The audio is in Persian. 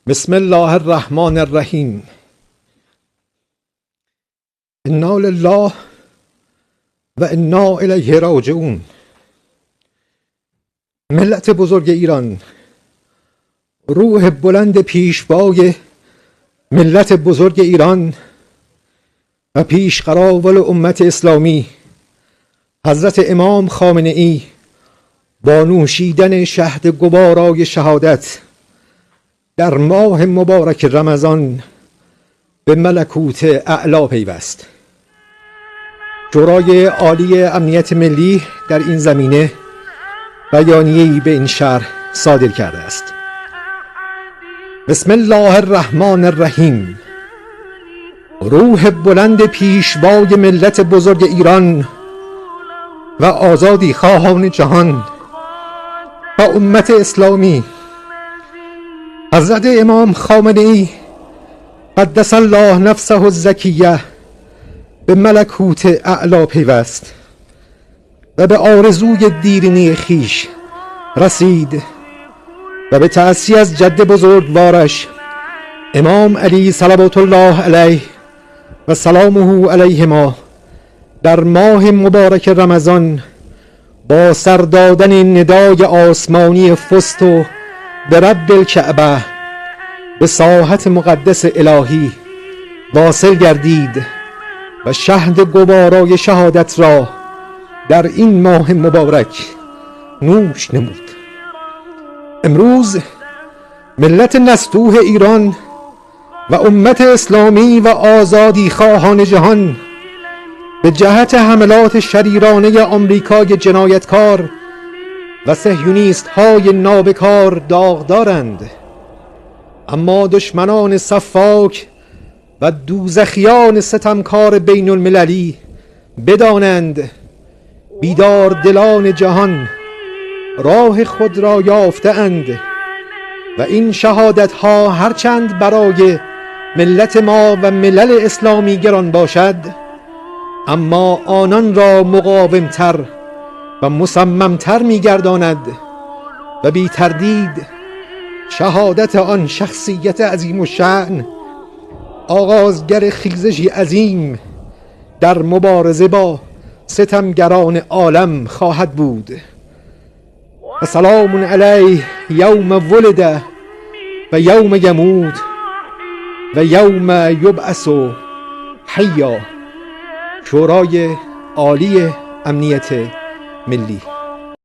بسم الله الرحمن الرحیم. انا لله و انا الیه راجعون. ملت بزرگ ایران، روح بلند پیشوای ملت بزرگ ایران و پیشقراول امت اسلامی حضرت امام خامنه ای با نوشیدن شهد گوارای شهادت در ماه مبارک رمضان به ملکوت اعلی پیوست. شورای عالی امنیت ملی در این زمینه بیانیه‌ای به این شرح صادر کرده است. بسم الله الرحمن الرحیم. روح بلند پیشوای ملت بزرگ ایران و آزادی خواهان جهان و امت اسلامی حضرت امام خامنه ای قدس الله نفسه الزکیه به ملکوت اعلی پیوست و به آرزوی دیرینه خیش رسید و به تأسی از جد بزرگوارش امام علی صلوات الله علیه و سلامه علیهما در ماه مبارک رمضان با سردادن ندای آسمانی فست و به رب الکعبه به ساحت مقدس الهی واصل گردید و شهد گوارای شهادت را در این ماه مبارک نوش نمود. امروز ملت نستوه ایران و امت اسلامی و آزادی خواهان جهان به جهت حملات شریرانه آمریکای جنایتکار و صهیونیست های نابکار داغدارند، اما دشمنان صفاک و دوزخیان ستمکار بین المللی بدانند بیدار دلان جهان راه خود را یافته اند و این شهادت ها هرچند برای ملت ما و ملل اسلامی گران باشد، اما آنان را مقاومتر و مصممتر می‌گرداند و بی تردید شهادت آن شخصیت عظیم الشأن آغازگر خیزشی عظیم در مبارزه با ستمگران عالم خواهد بود. و سلام علیه یوم ولد و یوم یموت و یوم یبعث حیا. شورای عالی امنیت ملی.